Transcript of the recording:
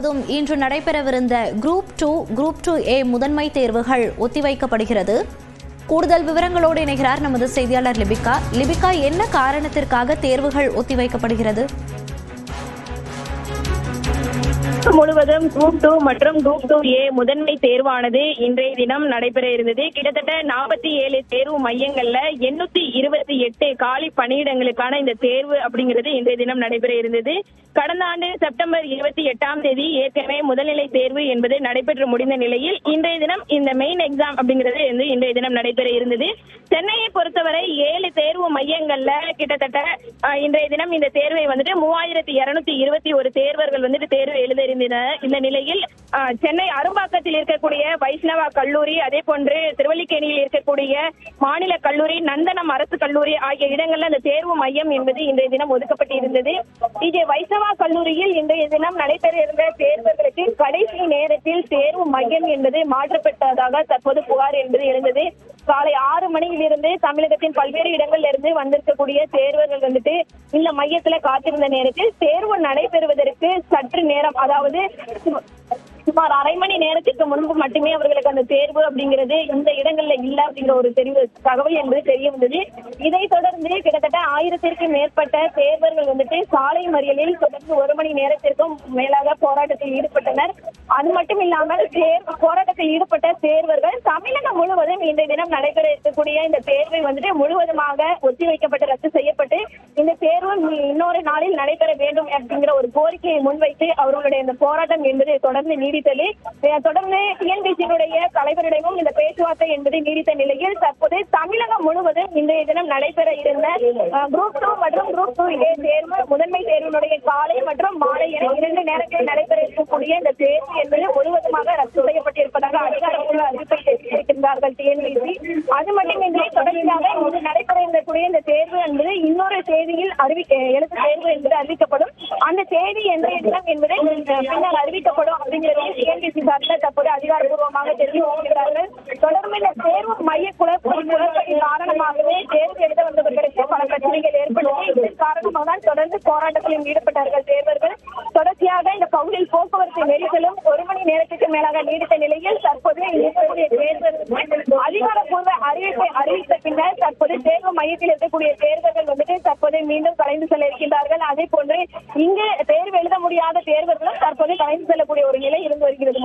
முழுவதும் இன்று நடைபெறவிருந்த குரூப் 2A முதன்மை தேர்வுகள் ஒத்திவைக்கப்படுகிறது. கூடுதல் விவரங்களோடு இணைகிறார் நமது செய்தியாளர் லிபிகா, என்ன காரணத்திற்காக தேர்வுகள் ஒத்திவைக்கப்படுகிறது? முழுவதும் குரூப் 2 மற்றும் குரூப் 2A முதன்மை தேர்வானது இன்றைய தினம் நடைபெற இருந்தது. கிட்டத்தட்ட 47 தேர்வு மையங்கள்ல 828 காலி பணியிடங்களுக்கான இந்த தேர்வு அப்படிங்கிறது இன்றைய தினம் நடைபெற இருந்தது. கடந்த ஆண்டு செப்டம்பர் 28ஆம் தேதி ஏற்கனவே முதல்நிலை தேர்வு என்பது நடைபெற்று முடிந்த நிலையில் இன்றைய தினம் இந்த மெயின் எக்ஸாம் அப்படிங்கிறது இன்றைய தினம் நடைபெற இருந்தது. சென்னையை பொறுத்தவரை 7 தேர்வு மையங்கள்ல கிட்டத்தட்ட இன்றைய தினம் இந்த தேர்வை 3221 தேர்வர்கள் தேர்வு எழுத இருந்தனர். இந்த நிலையில் சென்னை அரும்பாக்கத்தில் இருக்கக்கூடிய வைஷ்ணவா கல்லூரி, அதே போன்று திருவல்லிக்கேணியில் இருக்கக்கூடிய மாநில கல்லூரி, நந்தனம் அரசு கல்லூரி ஆகிய இடங்கள்ல அந்த தேர்வு மையம் என்பது இன்றைய தினம் ஒதுக்கப்பட்டிருந்தது. இங்கே வைஷ்ணவா கல்லூரியில் இன்றைய தினம் நடைபெற இருந்த தேர்வர்களுக்கு கடைசி நேரத்தில் தேர்வு மையம் என்பது மாற்றப்பட்டதாக தற்போது புகார் என்பது எழுந்தது. காலை 6 மணியிலிருந்து தமிழகத்தின் பல்வேறு இடங்கள்ல இருந்து வந்திருக்கக்கூடிய தேர்வர்கள் இந்த மையத்துல காத்திருந்த நேரத்தில் தேர்வு நடைபெறுவதற்கு சற்று நேரம், அதாவது சுமார் அரை மணி நேரத்திற்கு முன்பு மட்டுமே அவர்களுக்கு அந்த தேர்வு அப்படிங்கிறது இந்த இடங்கள்ல இல்ல அப்படிங்கிற ஒரு தகவல் என்பது தெரிய வந்தது. இதை தொடர்ந்து கிட்டத்தட்ட 1000த்திற்கும் மேற்பட்ட தேர்வர்கள் சாலை மறியலில் தொடர்ந்து 1 மணி நேரத்திற்கும் மேலாக போராட்டத்தில் ஈடுபட்டனர். அது மட்டும் இல்லாமல் போராட்டத்தில் ஈடுபட்ட தேர்வர்கள் தமிழகம் முழுவதும் இன்றைய தினம் நடைபெற இருக்கக்கூடிய இந்த தேர்வை முழுவதுமாக ஒத்திவைக்கப்பட்டு ரத்து செய்யப்பட்டு இந்த தேர்வு இன்னொரு நாளில் நடைபெற வேண்டும் அப்படிங்கிற ஒரு கோரிக்கையை முன்வைத்து அவர்களுடைய இந்த போராட்டம் என்பது தொடர்ந்து நீடித்தது. தொடர்ந்து டிஎன்பிசியினுடைய தலைவரிடமும் இந்த பேச்சுவார்த்தை என்பது நீடித்த நிலையில் தற்போது தமிழகம் முழுவதும் இன்றைய தினம் நடைபெற இருந்த குரூப் 2 மற்றும் குரூப் 2A தேர்வு முதன்மை தேர்வினுடைய காலை மற்றும் மாலை என 2 நேரங்களில் நடைபெற இருக்கக்கூடிய இந்த தேர்வு என்பது முழுவதுமாக ரத்து செய்யப்பட்டிருப்பதாக அதிகாரப்பூர்வ அறிவிப்பை தெரிவித்திருக்கிறார்கள் டிஎன்பிசி. அது மட்டுமின்றி தொடர்ச்சியாக இன்று நடைபெற இருக்கக்கூடிய இந்த தேர்வு என்பது இன்னொரு தேதியில் எழுத்து தேர்வு என்பது அறிவிக்கப்படும். அந்த தேதி என்கிற தினம் என்பது பின்னர் அறிவிக்கப்படும் அப்படிங்கிறது டிஎன்பிசி சார்பில் தற்போது அதிகாரப்பூர்வமாக தெரிவித்திருக்கிறார்கள். தொடர்ந்து இந்த தேர்வு மைய குழப்பத்தின் காரணமாகவே தேர்வு எழுத வந்தவர்களுக்கு பல பிரச்சனைகள் ஏற்பட்டது. இதன் காரணமாக தான் தொடர்ந்து போராட்டத்திலும் ஈடுபட்டார்கள் தேர்வர்கள். தொடர்ச்சியாக இந்த பகுதியில் போக்குவரத்து நெரிசலும் 1 மணி நேரத்துக்கு மேலாக நீடித்த நிலையில் தற்போது அதிகாரப்பூர்வ அறிவிப்பை அறிவித்த பின்னர் தற்போது தேர்வு மையத்தில் இருக்கக்கூடிய தேர்வர்கள் தற்போது மீண்டும் கலைந்து செல்ல இருக்கின்றார்கள். அதே போன்று இங்கு தேர்வு எழுத முடியாத தேர்வர்களும் தற்போது கலைந்து செல்லக்கூடிய ஒரு நிலை இருந்து வருகிறது.